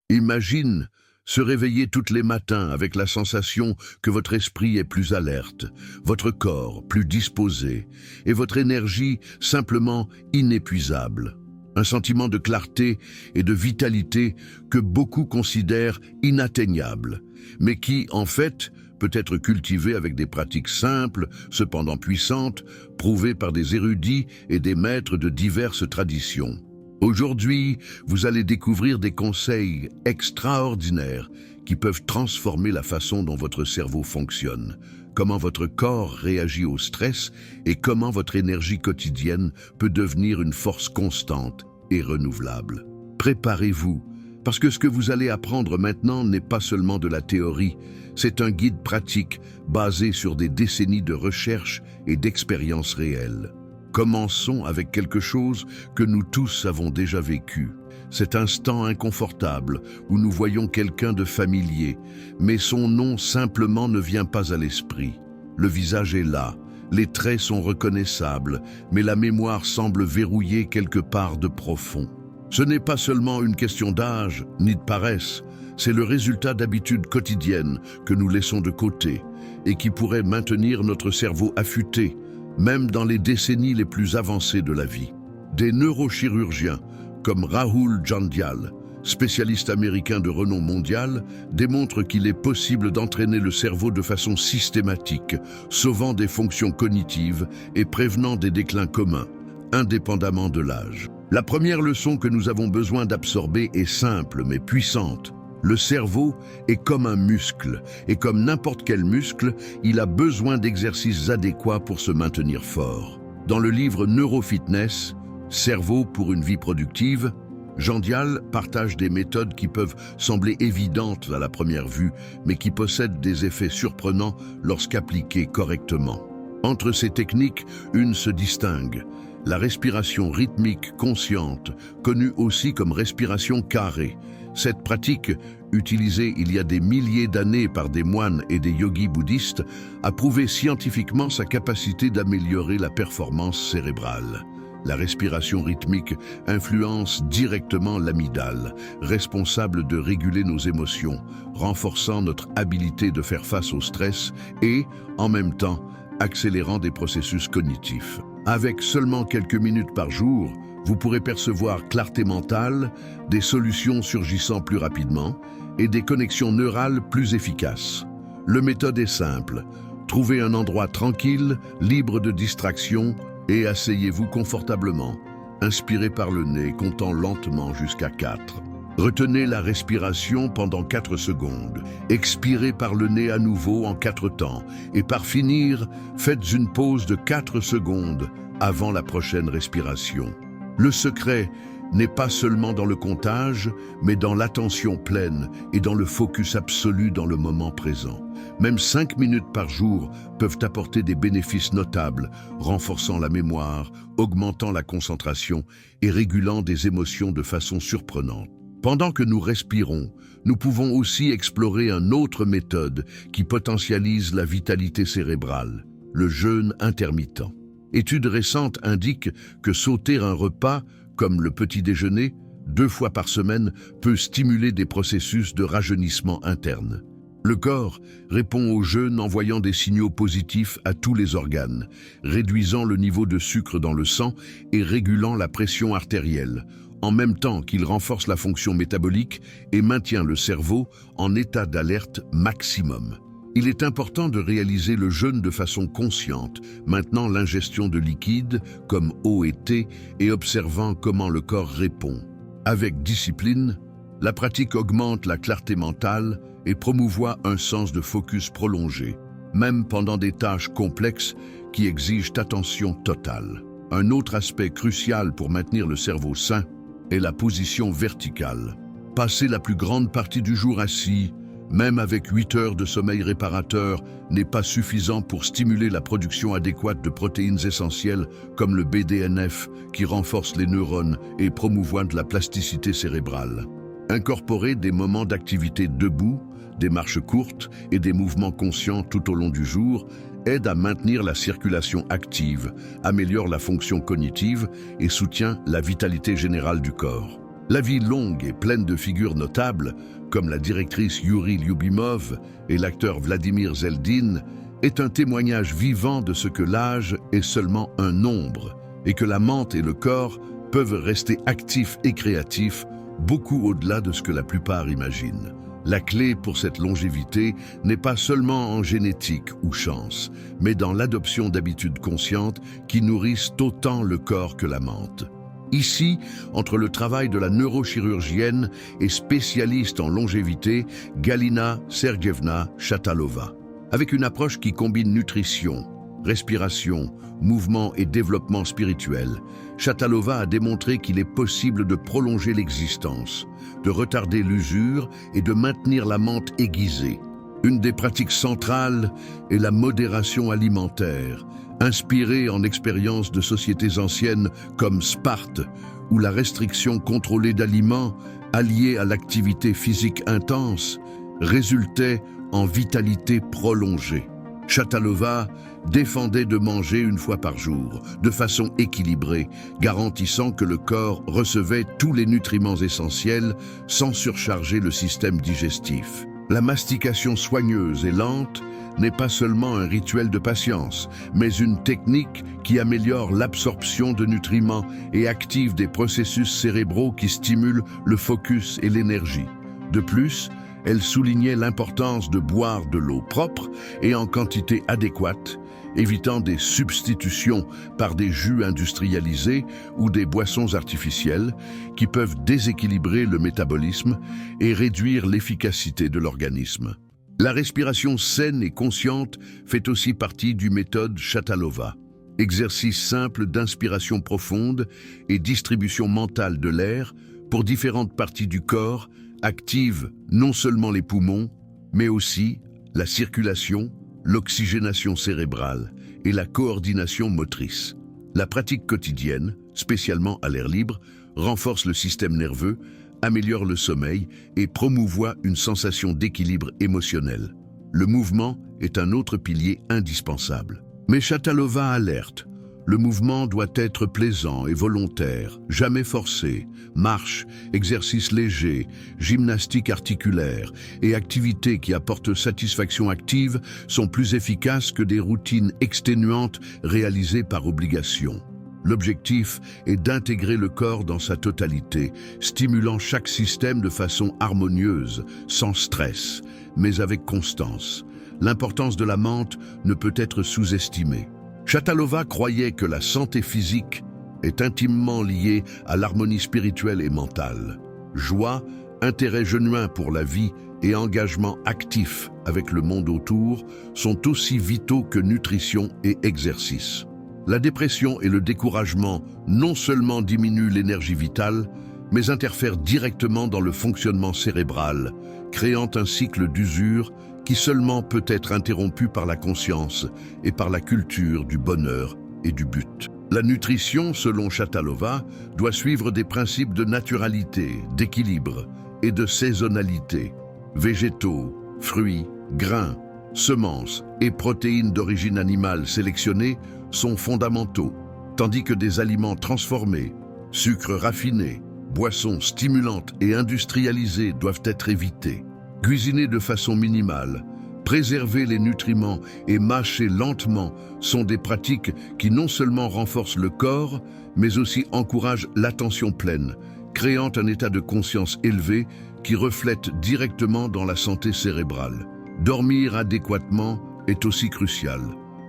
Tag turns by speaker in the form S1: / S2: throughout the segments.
S1: Imagine se réveiller tous les matins avec la sensation que votre esprit est plus alerte, votre corps plus disposé et votre énergie simplement inépuisable. Un sentiment de clarté et de vitalité que beaucoup considèrent inatteignable, mais qui, en fait, peut être cultivé avec des pratiques simples, cependant puissantes, prouvées par des érudits et des maîtres de diverses traditions. Aujourd'hui, vous allez découvrir des conseils extraordinaires qui peuvent transformer la façon dont votre cerveau fonctionne, comment votre corps réagit au stress et comment votre énergie quotidienne peut devenir une force constante et renouvelable. Préparez-vous, parce que ce que vous allez apprendre maintenant n'est pas seulement de la théorie, c'est un guide pratique basé sur des décennies de recherche et d'expériences réelles. Commençons avec quelque chose que nous tous avons déjà vécu. Cet instant inconfortable où nous voyons quelqu'un de familier, mais son nom simplement ne vient pas à l'esprit. Le visage est là, les traits sont reconnaissables, mais la mémoire semble verrouillée quelque part de profond. Ce n'est pas seulement une question d'âge ni de paresse, c'est le résultat d'habitudes quotidiennes que nous laissons de côté et qui pourraient maintenir notre cerveau affûté, même dans les décennies les plus avancées de la vie. Des neurochirurgiens, comme Rahul Jandial, spécialiste américain de renom mondial, démontrent qu'il est possible d'entraîner le cerveau de façon systématique, sauvant des fonctions cognitives et prévenant des déclins communs, indépendamment de l'âge. La première leçon que nous avons besoin d'absorber est simple mais puissante. Le cerveau est comme un muscle, et comme n'importe quel muscle, il a besoin d'exercices adéquats pour se maintenir fort. Dans le livre Neurofitness, Cerveau pour une vie productive, Jandial partage des méthodes qui peuvent sembler évidentes à la première vue, mais qui possèdent des effets surprenants lorsqu'appliquées correctement. Entre ces techniques, une se distingue: la respiration rythmique consciente, connue aussi comme respiration carrée. Cette pratique, utilisée il y a des milliers d'années par des moines et des yogis bouddhistes, a prouvé scientifiquement sa capacité d'améliorer la performance cérébrale. La respiration rythmique influence directement l'amygdale, responsable de réguler nos émotions, renforçant notre habilité de faire face au stress et, en même temps, accélérant des processus cognitifs. Avec seulement quelques minutes par jour, vous pourrez percevoir clarté mentale, des solutions surgissant plus rapidement et des connexions neurales plus efficaces. La méthode est simple. Trouvez un endroit tranquille, libre de distractions et asseyez-vous confortablement. Inspirez par le nez, comptant lentement jusqu'à 4. Retenez la respiration pendant 4 secondes. Expirez par le nez à nouveau en 4 temps. Et par finir, faites une pause de 4 secondes avant la prochaine respiration. Le secret n'est pas seulement dans le comptage, mais dans l'attention pleine et dans le focus absolu dans le moment présent. Même 5 minutes par jour peuvent apporter des bénéfices notables, renforçant la mémoire, augmentant la concentration et régulant des émotions de façon surprenante. Pendant que nous respirons, nous pouvons aussi explorer une autre méthode qui potentialise la vitalité cérébrale, le jeûne intermittent. Études récentes indiquent que sauter un repas, comme le petit déjeuner, 2 fois par semaine, peut stimuler des processus de rajeunissement interne. Le corps répond au jeûne en envoyant des signaux positifs à tous les organes, réduisant le niveau de sucre dans le sang et régulant la pression artérielle, en même temps qu'il renforce la fonction métabolique et maintient le cerveau en état d'alerte maximum. Il est important de réaliser le jeûne de façon consciente, maintenant l'ingestion de liquides comme eau et thé et observant comment le corps répond. Avec discipline, la pratique augmente la clarté mentale et promouvoit un sens de focus prolongé, même pendant des tâches complexes qui exigent attention totale. Un autre aspect crucial pour maintenir le cerveau sain est la position verticale. Passer la plus grande partie du jour assis, même avec 8 heures de sommeil réparateur, n'est pas suffisant pour stimuler la production adéquate de protéines essentielles comme le BDNF qui renforce les neurones et promouvoit de la plasticité cérébrale. Incorporer des moments d'activité debout, des marches courtes et des mouvements conscients tout au long du jour aide à maintenir la circulation active, améliore la fonction cognitive et soutient la vitalité générale du corps. La vie longue et pleine de figures notables, comme la directrice Yuri Lyubimov et l'acteur Vladimir Zeldin, est un témoignage vivant de ce que l'âge est seulement un nombre et que la mente et le corps peuvent rester actifs et créatifs beaucoup au-delà de ce que la plupart imaginent. La clé pour cette longévité n'est pas seulement en génétique ou chance, mais dans l'adoption d'habitudes conscientes qui nourrissent autant le corps que la mente. Ici, entre le travail de la neurochirurgienne et spécialiste en longévité, Galina Sergeyevna Chatalova, avec une approche qui combine nutrition, respiration, mouvement et développement spirituel, Chatalova a démontré qu'il est possible de prolonger l'existence, de retarder l'usure et de maintenir la mente aiguisée. Une des pratiques centrales est la modération alimentaire, inspirée en expériences de sociétés anciennes comme Sparte, où la restriction contrôlée d'aliments, alliée à l'activité physique intense, résultait en vitalité prolongée. Chatalova défendait de manger une fois par jour, de façon équilibrée, garantissant que le corps recevait tous les nutriments essentiels sans surcharger le système digestif. La mastication soigneuse et lente n'est pas seulement un rituel de patience, mais une technique qui améliore l'absorption de nutriments et active des processus cérébraux qui stimulent le focus et l'énergie. De plus, elle soulignait l'importance de boire de l'eau propre et en quantité adéquate, évitant des substitutions par des jus industrialisés ou des boissons artificielles qui peuvent déséquilibrer le métabolisme et réduire l'efficacité de l'organisme. La respiration saine et consciente fait aussi partie du méthode Chatalova. Exercice simple d'inspiration profonde et distribution mentale de l'air pour différentes parties du corps active non seulement les poumons, mais aussi la circulation, l'oxygénation cérébrale et la coordination motrice. La pratique quotidienne, spécialement à l'air libre, renforce le système nerveux, améliore le sommeil et promouvoit une sensation d'équilibre émotionnel. Le mouvement est un autre pilier indispensable. Mais Chatalova alerte. Le mouvement doit être plaisant et volontaire, jamais forcé. Marche, exercice léger, gymnastique articulaire et activités qui apportent satisfaction active sont plus efficaces que des routines exténuantes réalisées par obligation. L'objectif est d'intégrer le corps dans sa totalité, stimulant chaque système de façon harmonieuse, sans stress, mais avec constance. L'importance de la mente ne peut être sous-estimée. Chatalova croyait que la santé physique est intimement liée à l'harmonie spirituelle et mentale. Joie, intérêt genuin pour la vie et engagement actif avec le monde autour sont aussi vitaux que nutrition et exercice. La dépression et le découragement non seulement diminuent l'énergie vitale, mais interfèrent directement dans le fonctionnement cérébral, créant un cycle d'usure qui seulement peut être interrompu par la conscience et par la culture du bonheur et du but. La nutrition, selon Chatalova, doit suivre des principes de naturalité, d'équilibre et de saisonnalité. Végétaux, fruits, grains, semences et protéines d'origine animale sélectionnées sont fondamentaux, tandis que des aliments transformés, sucres raffinés, boissons stimulantes et industrialisées doivent être évités. Cuisiner de façon minimale, préserver les nutriments et mâcher lentement sont des pratiques qui non seulement renforcent le corps, mais aussi encouragent l'attention pleine, créant un état de conscience élevé qui reflète directement dans la santé cérébrale. Dormir adéquatement est aussi crucial.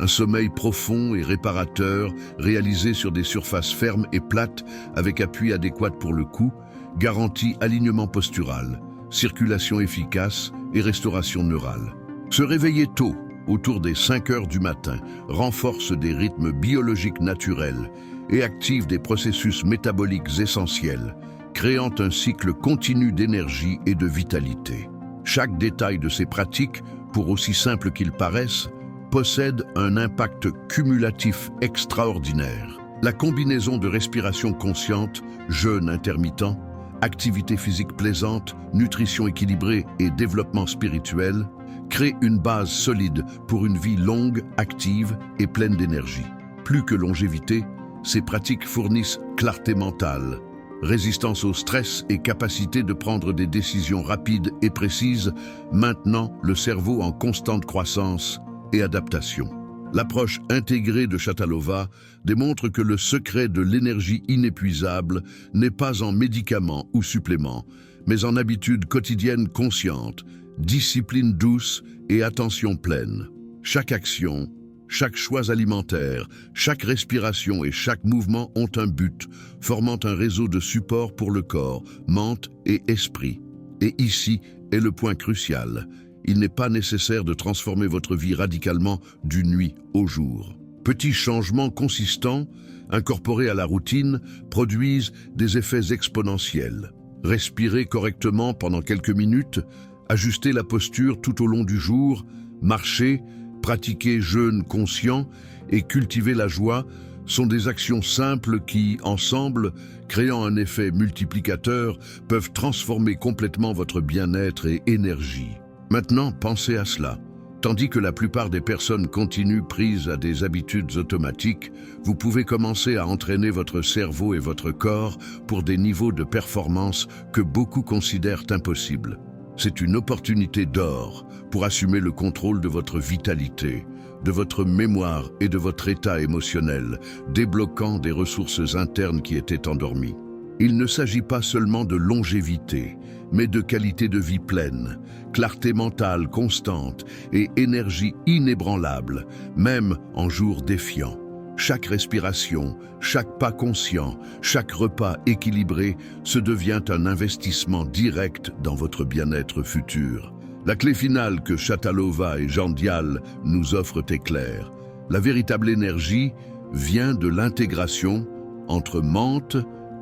S1: Un sommeil profond et réparateur, réalisé sur des surfaces fermes et plates avec appui adéquat pour le cou, garantit alignement postural, circulation efficace et restauration neurale. Se réveiller tôt, autour des 5 heures du matin, renforce des rythmes biologiques naturels et active des processus métaboliques essentiels, créant un cycle continu d'énergie et de vitalité. Chaque détail de ces pratiques, pour aussi simple qu'ils paraissent, possède un impact cumulatif extraordinaire. La combinaison de respiration consciente, jeûne intermittent, activité physique plaisante, nutrition équilibrée et développement spirituel crée une base solide pour une vie longue, active et pleine d'énergie. Plus que longévité, ces pratiques fournissent clarté mentale, résistance au stress et capacité de prendre des décisions rapides et précises, maintenant le cerveau en constante croissance et adaptation. L'approche intégrée de Shatalova démontre que le secret de l'énergie inépuisable n'est pas en médicaments ou suppléments, mais en habitudes quotidiennes conscientes, discipline douce et attention pleine. Chaque action, chaque choix alimentaire, chaque respiration et chaque mouvement ont un but, formant un réseau de support pour le corps, mente et esprit. Et ici est le point crucial. Il n'est pas nécessaire de transformer votre vie radicalement d'une nuit au jour. Petits changements consistants, incorporés à la routine, produisent des effets exponentiels. Respirer correctement pendant quelques minutes, ajuster la posture tout au long du jour, marcher, pratiquer jeûne conscient et cultiver la joie sont des actions simples qui, ensemble, créant un effet multiplicateur, peuvent transformer complètement votre bien-être et énergie. Maintenant, pensez à cela. Tandis que la plupart des personnes continuent prises à des habitudes automatiques, vous pouvez commencer à entraîner votre cerveau et votre corps pour des niveaux de performance que beaucoup considèrent impossibles. C'est une opportunité d'or pour assumer le contrôle de votre vitalité, de votre mémoire et de votre état émotionnel, débloquant des ressources internes qui étaient endormies. Il ne s'agit pas seulement de longévité, mais de qualité de vie pleine, clarté mentale constante et énergie inébranlable, même en jours défiants. Chaque respiration, chaque pas conscient, chaque repas équilibré se devient un investissement direct dans votre bien-être futur. La clé finale que Shatalova et Jandial nous offrent est claire. La véritable énergie vient de l'intégration entre mente,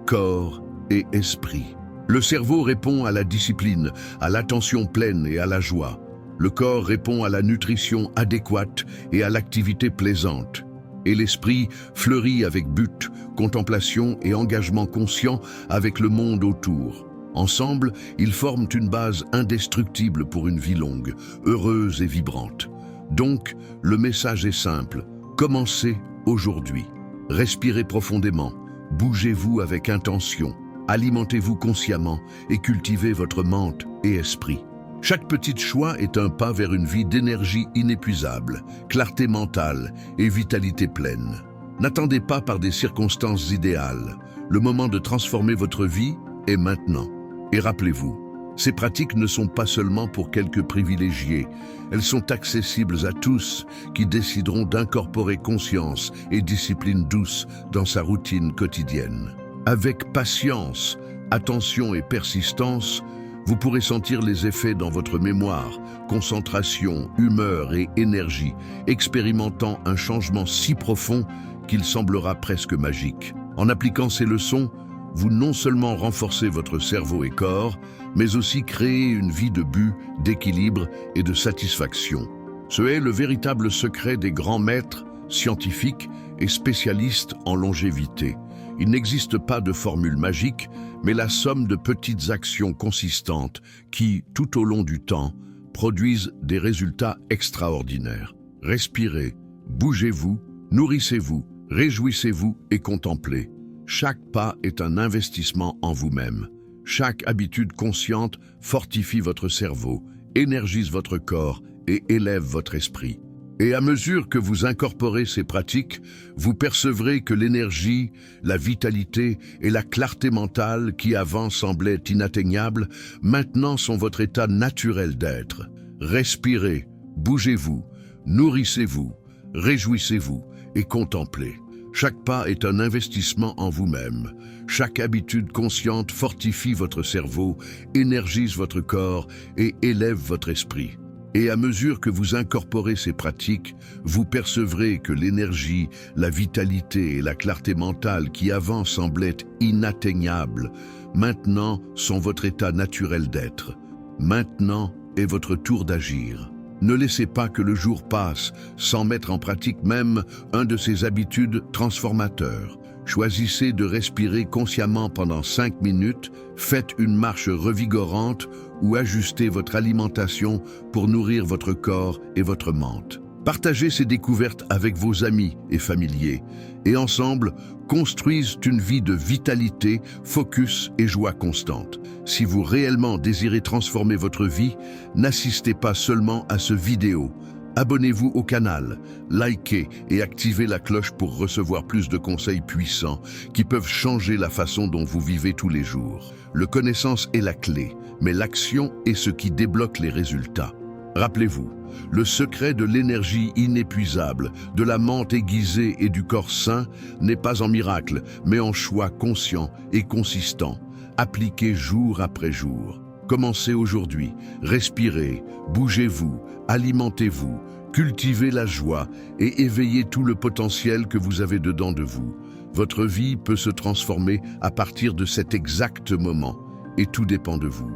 S1: corps et esprit. Le cerveau répond à la discipline, à l'attention pleine et à la joie. Le corps répond à la nutrition adéquate et à l'activité plaisante. Et l'esprit fleurit avec but, contemplation et engagement conscient avec le monde autour. Ensemble, ils forment une base indestructible pour une vie longue, heureuse et vibrante. Donc, le message est simple. Commencez aujourd'hui. Respirez profondément. Bougez-vous avec intention. Alimentez-vous consciemment et cultivez votre mente et esprit. Chaque petit choix est un pas vers une vie d'énergie inépuisable, clarté mentale et vitalité pleine. N'attendez pas par des circonstances idéales. Le moment de transformer votre vie est maintenant. Et rappelez-vous, ces pratiques ne sont pas seulement pour quelques privilégiés. Elles sont accessibles à tous qui décideront d'incorporer conscience et discipline douce dans sa routine quotidienne. Avec patience, attention et persistance, vous pourrez sentir les effets dans votre mémoire, concentration, humeur et énergie, expérimentant un changement si profond qu'il semblera presque magique. En appliquant ces leçons, vous non seulement renforcez votre cerveau et corps, mais aussi créez une vie de but, d'équilibre et de satisfaction. Ce est le véritable secret des grands maîtres, scientifiques et spécialistes en longévité. Il n'existe pas de formule magique, mais la somme de petites actions consistantes qui, tout au long du temps, produisent des résultats extraordinaires. Respirez, bougez-vous, nourrissez-vous, réjouissez-vous et contemplez. Chaque pas est un investissement en vous-même. Chaque habitude consciente fortifie votre cerveau, énergise votre corps et élève votre esprit. Et à mesure que vous incorporez ces pratiques, vous percevrez que l'énergie, la vitalité et la clarté mentale qui avant semblaient inatteignables, maintenant sont votre état naturel d'être. Respirez, bougez-vous, nourrissez-vous, réjouissez-vous et contemplez. Chaque pas est un investissement en vous-même. Chaque habitude consciente fortifie votre cerveau, énergise votre corps et élève votre esprit. Et à mesure que vous incorporez ces pratiques, vous percevrez que l'énergie, la vitalité et la clarté mentale qui avant semblaient inatteignables, maintenant sont votre état naturel d'être. Maintenant est votre tour d'agir. Ne laissez pas que le jour passe sans mettre en pratique même un de ces habitudes transformateurs. Choisissez de respirer consciemment pendant 5 minutes, faites une marche revigorante ou ajustez votre alimentation pour nourrir votre corps et votre mente. Partagez ces découvertes avec vos amis et familiers, et ensemble, construisent une vie de vitalité, focus et joie constante. Si vous réellement désirez transformer votre vie, n'assistez pas seulement à ce vidéo. Abonnez-vous au canal, likez et activez la cloche pour recevoir plus de conseils puissants qui peuvent changer la façon dont vous vivez tous les jours. Le connaissance est la clé, mais l'action est ce qui débloque les résultats. Rappelez-vous, le secret de l'énergie inépuisable, de la menthe aiguisée et du corps sain n'est pas en miracle, mais en choix conscient et consistant, appliqué jour après jour. Commencez aujourd'hui, respirez, bougez-vous, alimentez-vous, cultivez la joie et éveillez tout le potentiel que vous avez dedans de vous. Votre vie peut se transformer à partir de cet exact moment, et tout dépend de vous.